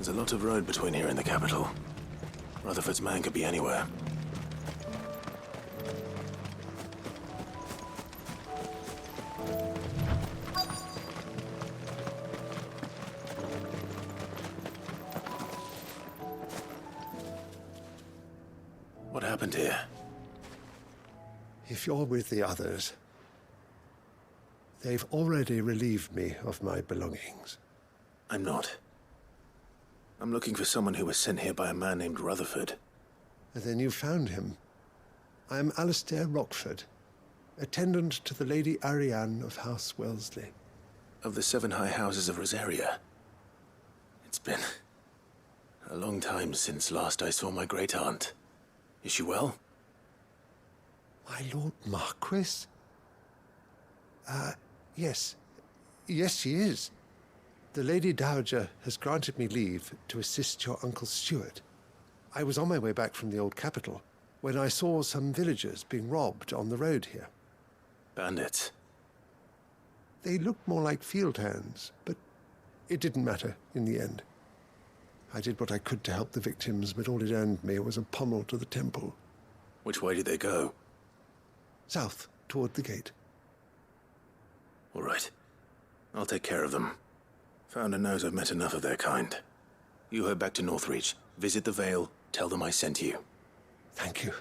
There's a lot of road between here and the capital. Rutherford's man could be anywhere. What happened here? If you're with the others, they've already relieved me of my belongings. I'm not. I'm looking for someone who was sent here by a man named Rutherford. And then you found him. I am Alistair Rockford, attendant to the Lady Ariane of House Wellesley. Of the 7 high houses of Rosaria. It's been a long time since last I saw my great-aunt. Is she well? My Lord Marquis? Yes. Yes, she is. The Lady Dowager has granted me leave to assist your Uncle Stuart. I was on my way back from the old capital when I saw some villagers being robbed on the road here. Bandits? They looked more like field hands, but it didn't matter in the end. I did what I could to help the victims, but all it earned me was a pommel to the temple. Which way did they go? South, toward the gate. All right. I'll take care of them. Founder knows I've met enough of their kind. You head back to Northreach, visit the Vale, tell them I sent you. Thank you.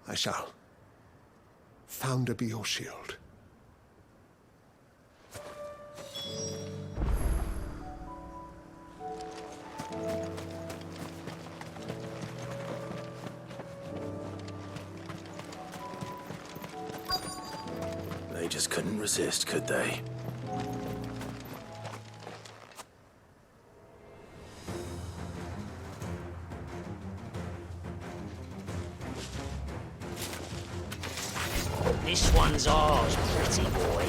I shall. Founder be your shield. They just couldn't resist, could they? This one's ours, pretty boy.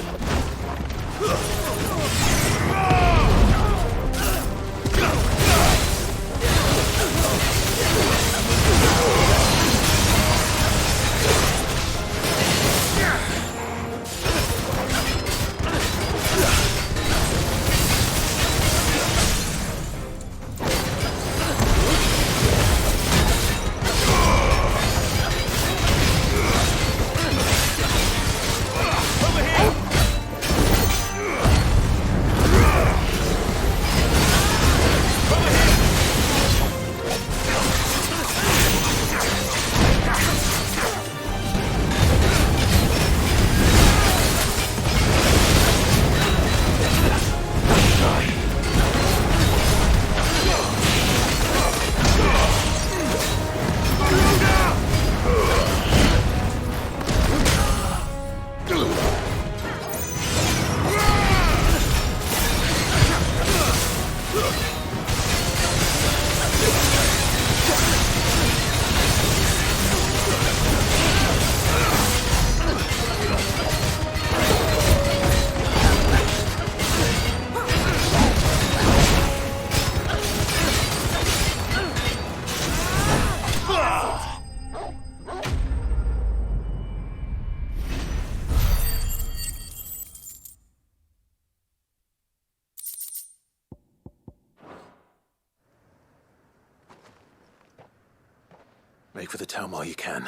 Make for the town while you can.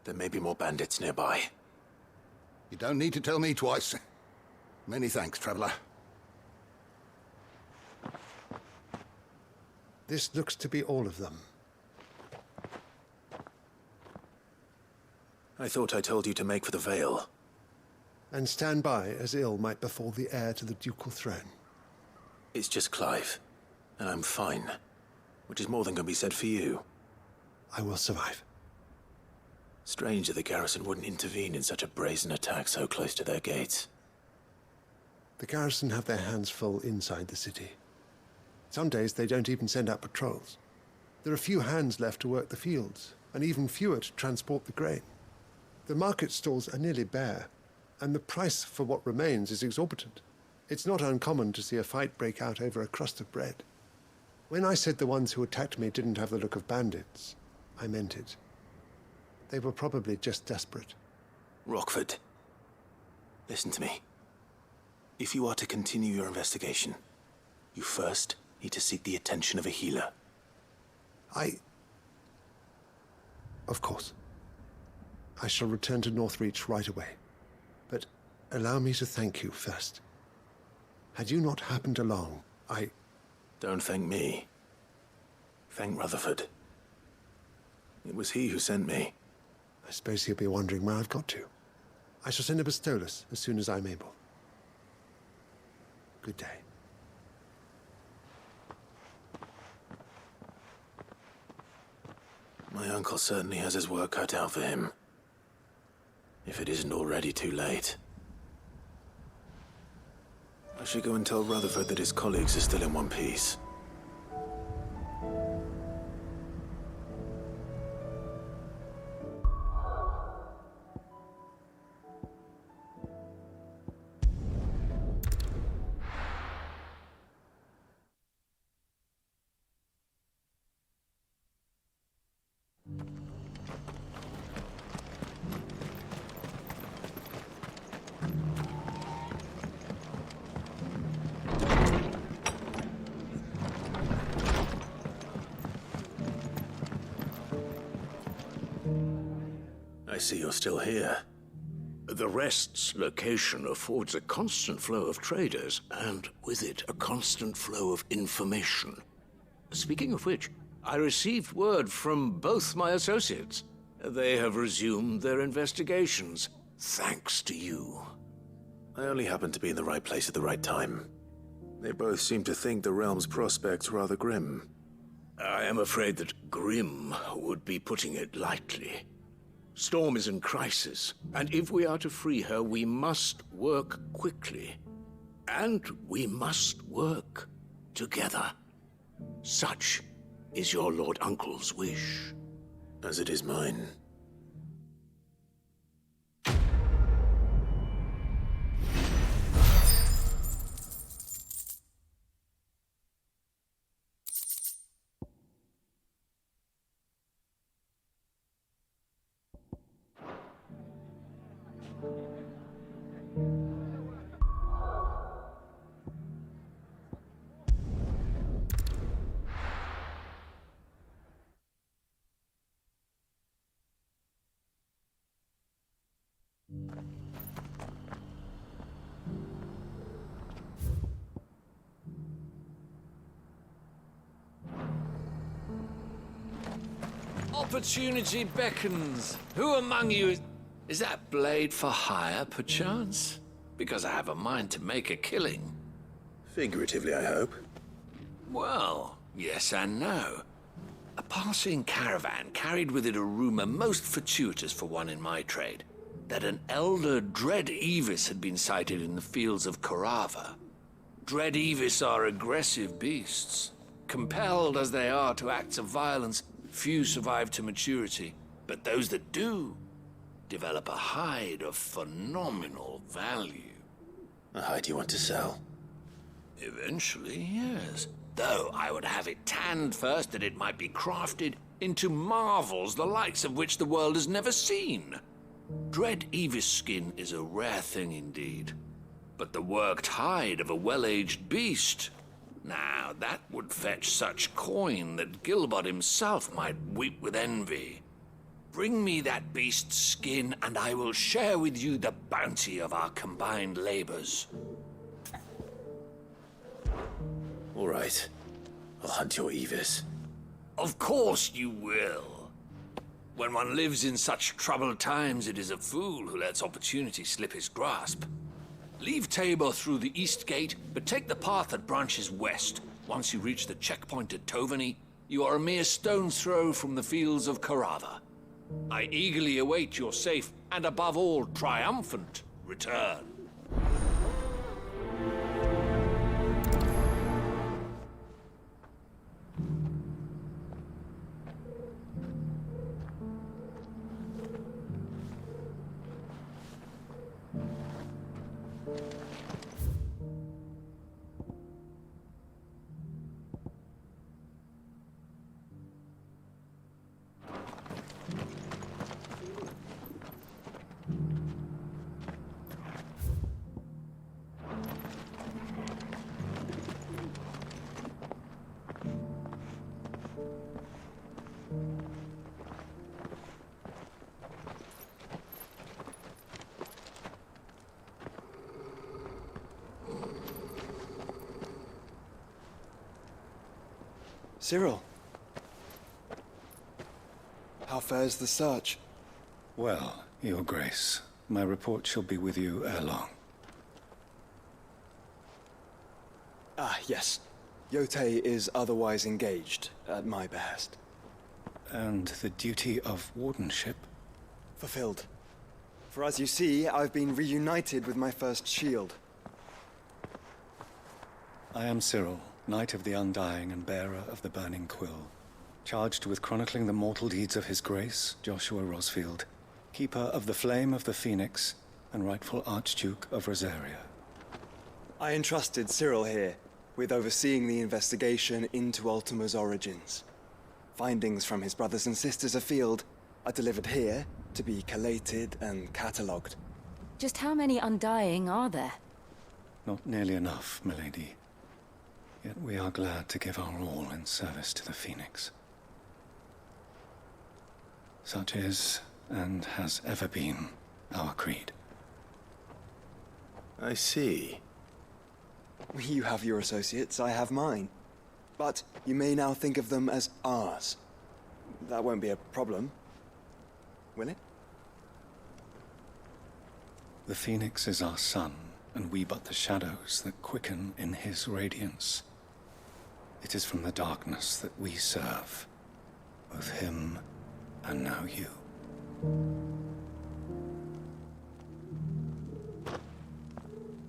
There may be more bandits nearby. You don't need to tell me twice. Many thanks, traveler. This looks to be all of them. I thought I told you to make for the Vale. And stand by as ill might befall the heir to the ducal throne. It's just Clive, and I'm fine. Which is more than can be said for you. I will survive. Strange that the garrison wouldn't intervene in such a brazen attack so close to their gates. The garrison have their hands full inside the city. Some days they don't even send out patrols. There are few hands left to work the fields, and even fewer to transport the grain. The market stalls are nearly bare, and the price for what remains is exorbitant. It's not uncommon to see a fight break out over a crust of bread. When I said the ones who attacked me didn't have the look of bandits, I meant it. They were probably just desperate. Rockford, listen to me. If you are to continue your investigation, you first need to seek the attention of a healer. Of course. I shall return to Northreach right away. But allow me to thank you first. Had you not happened along, Don't thank me. Thank Rutherford. It was he who sent me. I suppose he'll be wondering where I've got to. I shall send a Bastolus as soon as I'm able. Good day. My uncle certainly has his work cut out for him. If it isn't already too late. I should go and tell Rutherford that his colleagues are still in one piece. I see you're still here. The Rest's location affords a constant flow of traders, and with it, a constant flow of information. Speaking of which, I received word from both my associates. They have resumed their investigations, thanks to you. I only happened to be in the right place at the right time. They both seem to think the realm's prospects rather grim. I am afraid that grim would be putting it lightly. Storm is in crisis, and if we are to free her, we must work quickly. And we must work together. Such is your Lord Uncle's wish. As it is mine. Opportunity beckons. Who among you is that blade for hire, perchance? Because I have a mind to make a killing. Figuratively, I hope. Well, yes and no. A passing caravan carried with it a rumor most fortuitous for one in my trade, that an elder Dread Evis had been sighted in the fields of Corava. Dread Evis are aggressive beasts. Compelled as they are to acts of violence, few survive to maturity, but those that do develop a hide of phenomenal value. A hide you want to sell? Eventually, yes. Though I would have it tanned first that it might be crafted into marvels the likes of which the world has never seen. Dread Evis skin is a rare thing indeed. But the worked hide of a well-aged beast, now that would fetch such coin that Gilbert himself might weep with envy. Bring me that beast's skin, and I will share with you the bounty of our combined labors. All right. I'll hunt your Evis. Of course you will. When one lives in such troubled times, it is a fool who lets opportunity slip his grasp. Leave Tabor through the east gate, but take the path that branches west. Once you reach the checkpoint at Tovany, you are a mere stone's throw from the fields of Corava. I eagerly await your safe, and above all, triumphant return. Cyril. How fares the search? Well, Your Grace, my report shall be with you ere long. Ah, yes. Yotei is otherwise engaged, at my behest. And the duty of wardenship? Fulfilled. For as you see, I've been reunited with my first shield. I am Cyril, Knight of the Undying and bearer of the Burning Quill, charged with chronicling the mortal deeds of His Grace, Joshua Rosfield, keeper of the Flame of the Phoenix and rightful Archduke of Rosaria. I entrusted Cyril here with overseeing the investigation into Ultima's origins. Findings from his brothers and sisters afield are delivered here to be collated and catalogued. Just how many Undying are there? Not nearly enough, milady. Yet we are glad to give our all in service to the Phoenix. Such is, and has ever been, our creed. I see. You have your associates, I have mine. But you may now think of them as ours. That won't be a problem, will it? The Phoenix is our sun, and we but the shadows that quicken in his radiance. It is from the darkness that we serve, both him and now you.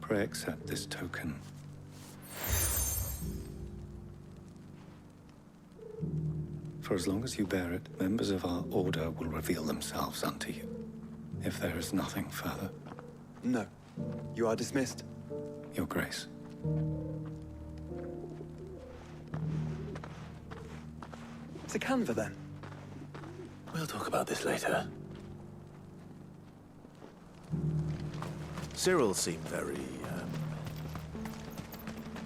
Pray accept this token. For as long as you bear it, members of our order will reveal themselves unto you. If there is nothing further. No. You are dismissed. Your Grace. It's a canva, then. We'll talk about this later. Cyril seemed very,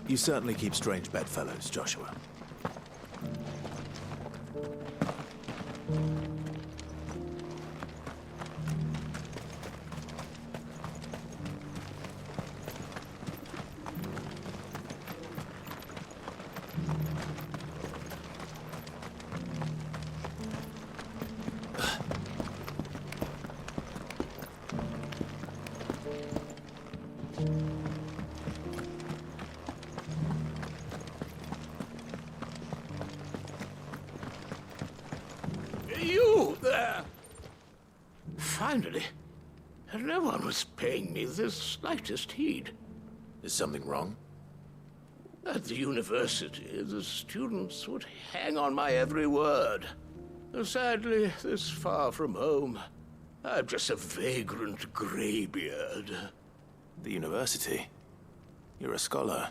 You certainly keep strange bedfellows, Joshua. You there! Finally. No one was paying me the slightest heed. Is something wrong? At the university, the students would hang on my every word. Sadly, this far from home, I'm just a vagrant graybeard. The university? You're a scholar.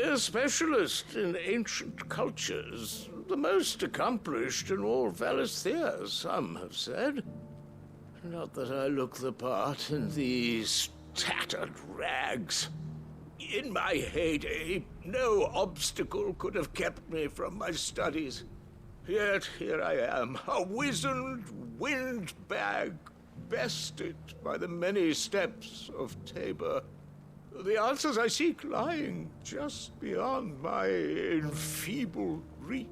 A specialist in ancient cultures. The most accomplished in all Valisthea, some have said. Not that I look the part in these tattered rags. In my heyday, no obstacle could have kept me from my studies. Yet here I am, a wizened windbag, bested by the many steps of Tabor. The answers I seek lying just beyond my enfeebled reach.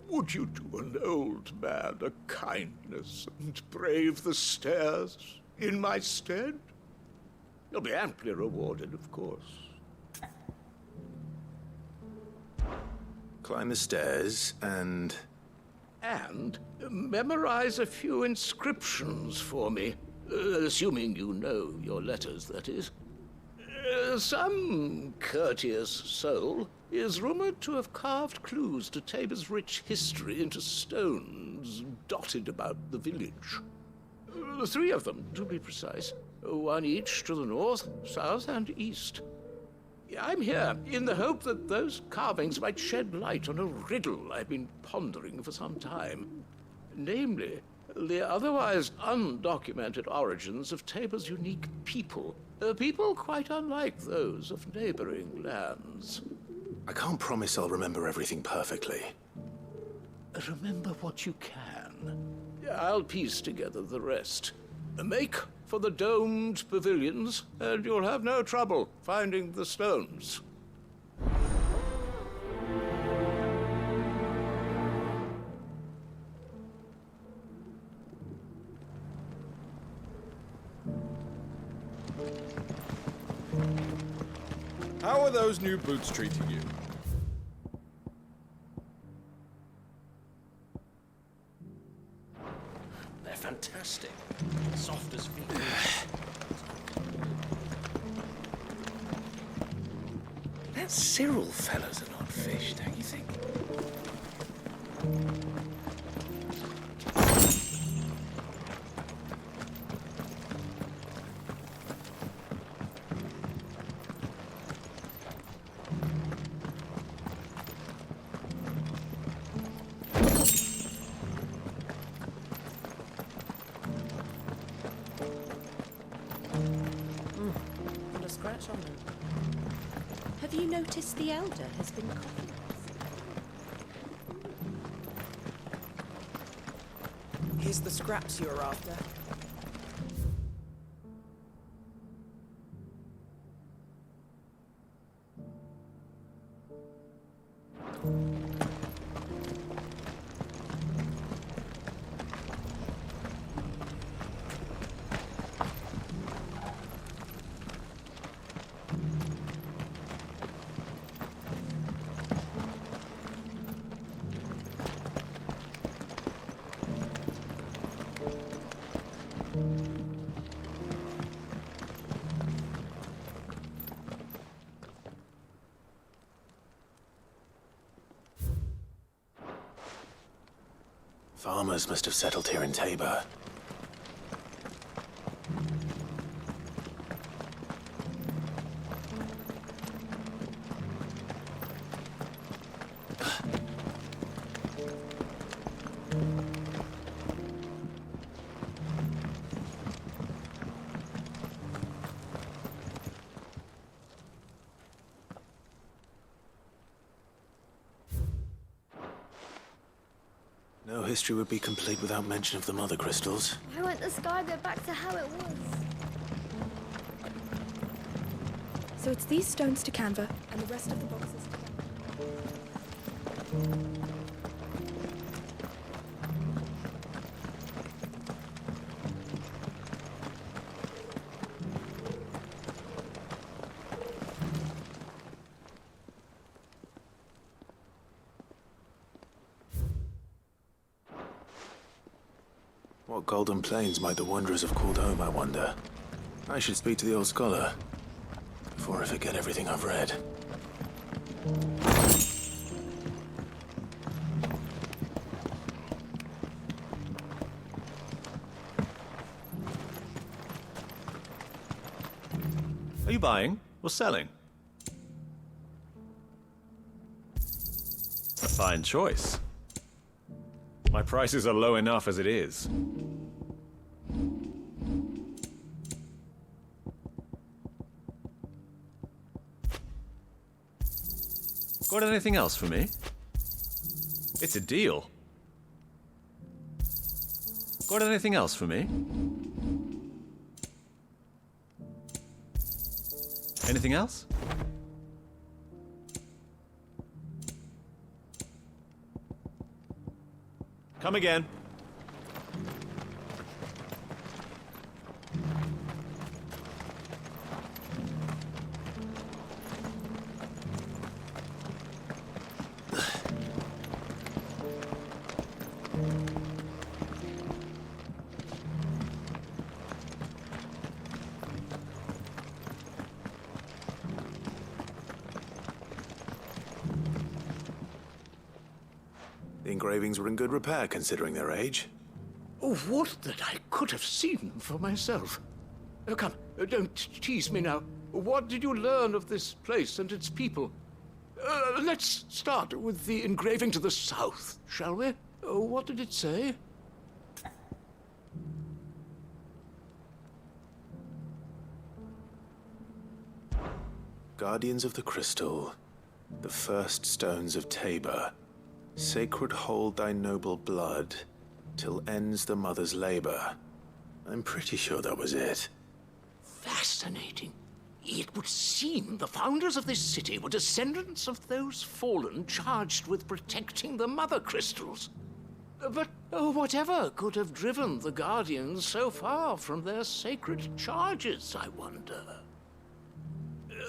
Would you do an old man a kindness and brave the stairs in my stead? You'll be amply rewarded, of course. Climb the stairs and... And memorize a few inscriptions for me, assuming you know your letters, that is. Some courteous soul is rumored to have carved clues to Tabor's rich history into stones dotted about the village. 3 of them, to be precise. 1 each to the north, south, and east. I'm here in the hope that those carvings might shed light on a riddle I've been pondering for some time. Namely, the otherwise undocumented origins of Tabor's unique people. People quite unlike those of neighboring lands. I can't promise I'll remember everything perfectly. Remember what you can. I'll piece together the rest. Make for the domed pavilions, and you'll have no trouble finding the stones. How are those new boots treating you? They're fantastic. Soft as feet. That Cyril fella's an odd fish, don't you think? Not a scratch on them. Have you noticed the Elder has been coughing? Here's the scraps you're after. Farmers must have settled here in Tabor. No history would be complete without mention of the mother crystals. Why won't the sky go back to how it was? So it's these stones to Canva, and the rest of the boxes to What golden plains might the wanderers have called home, I wonder? I should speak to the old scholar before I forget everything I've read. Are you buying or selling? A fine choice. My prices are low enough as it is. Got anything else for me? It's a deal. Got anything else for me? Anything else? Come again. The engravings were in good repair, considering their age. Oh, would that I could have seen them for myself. Oh, come, don't tease me now. What did you learn of this place and its people? Let's start with the engraving to the south, shall we? What did it say? Guardians of the Crystal, the first stones of Tabor. Sacred hold thy noble blood, till ends the mother's labor. I'm pretty sure that was it. Fascinating. It would seem the founders of this city were descendants of those fallen charged with protecting the mother crystals. But whatever could have driven the Guardians so far from their sacred charges, I wonder?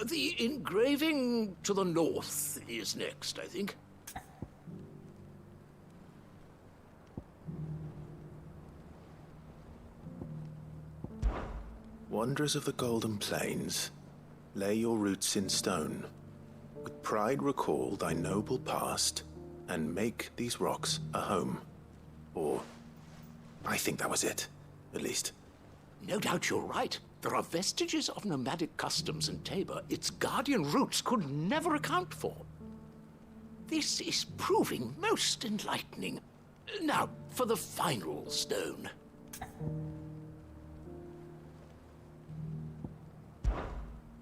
The engraving to the north is next, I think. Wanderers of the Golden Plains, lay your roots in stone. With pride recall thy noble past, and make these rocks a home. Or, I think that was it, at least. No doubt you're right. There are vestiges of nomadic customs in Tabor its guardian roots could never account for. This is proving most enlightening. Now, for the final stone.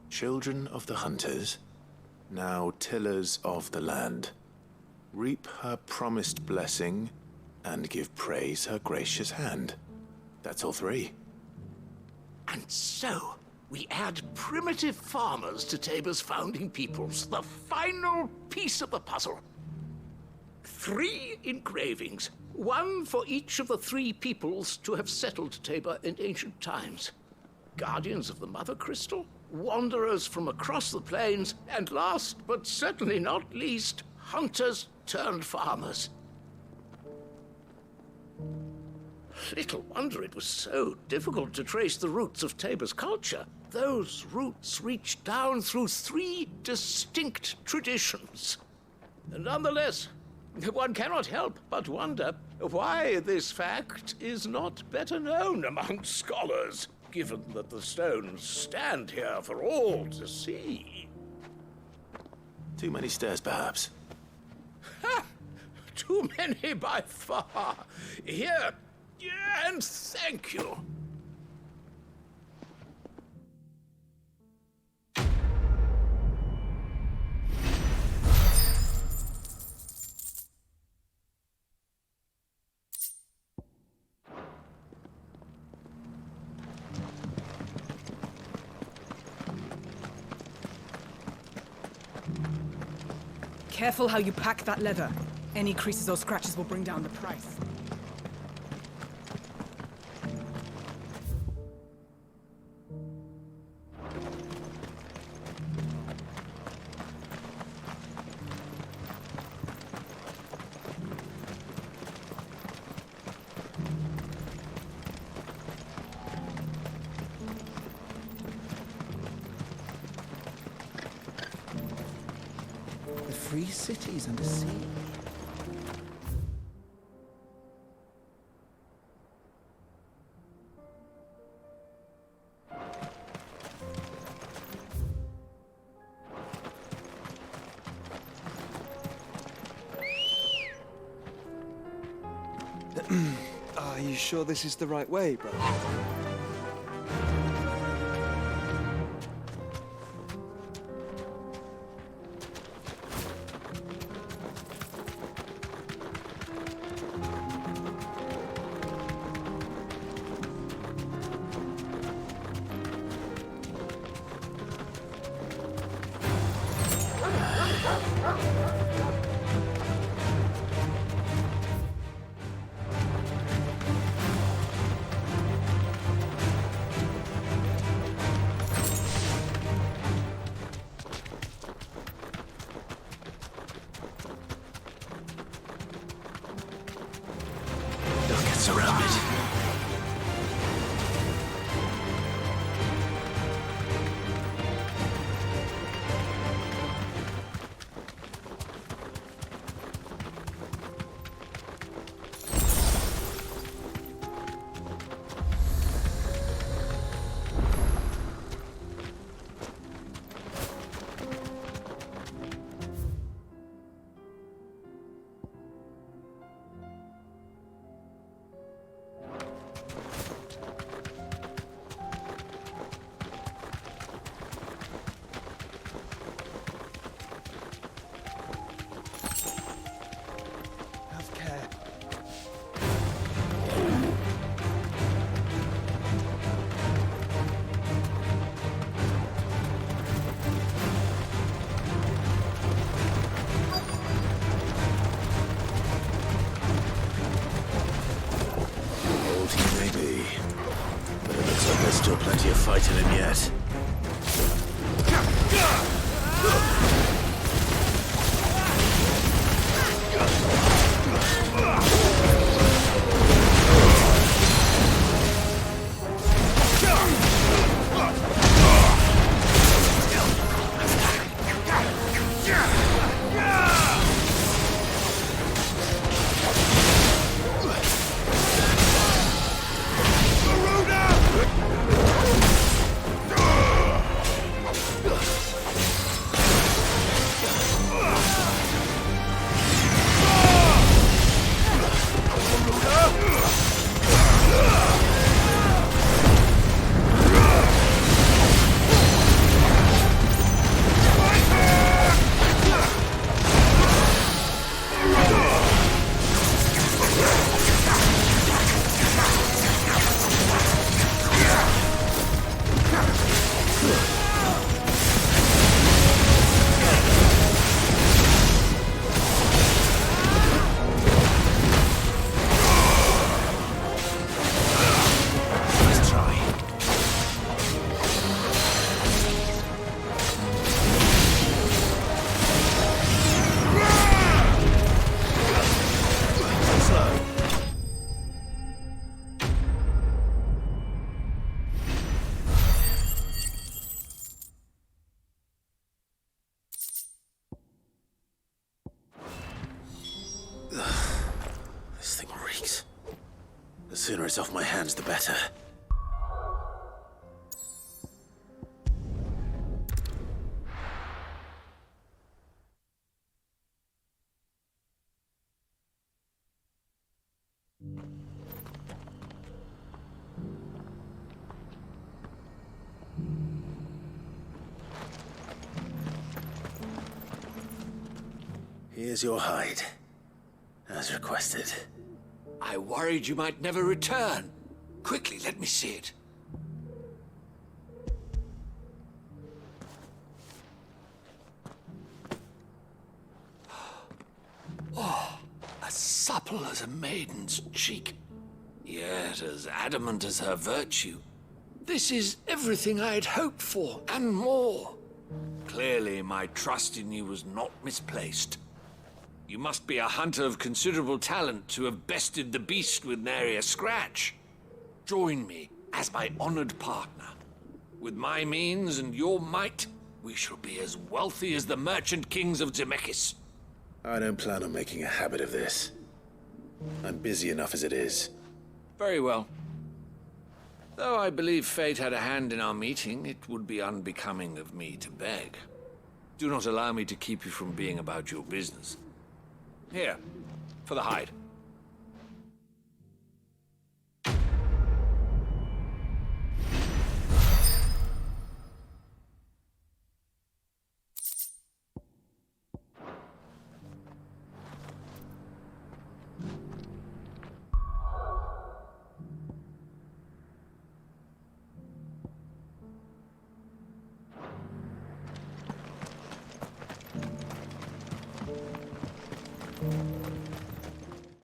Children of the hunters, now tillers of the land, reap her promised blessing and give praise her gracious hand. That's all three. And so, we add primitive farmers to Tabor's founding peoples, the final piece of the puzzle. 3 engravings, one for each of the 3 peoples to have settled Tabor in ancient times. Guardians of the Mother Crystal, wanderers from across the plains, and last but certainly not least, hunters turned farmers. Little wonder it was so difficult to trace the roots of Tabor's culture. Those roots reach down through 3 distinct traditions. Nonetheless, one cannot help but wonder why this fact is not better known among scholars, given that the stones stand here for all to see. Too many stairs, perhaps. Ha! Too many by far. Here, and thank you. Careful how you pack that leather. Any creases or scratches will bring down the price. The free cities and the sea. Are you sure this is the right way, brother? Surrounded. Still plenty of fight in him yet. This thing reeks. The sooner it's off my hands, the better. Here's your hide, as requested. I worried you might never return. Quickly, let me see it. Oh, as supple as a maiden's cheek, yet as adamant as her virtue. This is everything I had hoped for, and more. Clearly, my trust in you was not misplaced. You must be a hunter of considerable talent to have bested the beast with nary a scratch. Join me as my honored partner. With my means and your might, we shall be as wealthy as the merchant kings of Zemeckis. I don't plan on making a habit of this. I'm busy enough as it is. Very well. Though I believe fate had a hand in our meeting, it would be unbecoming of me to beg. Do not allow me to keep you from being about your business. Here, for the hide.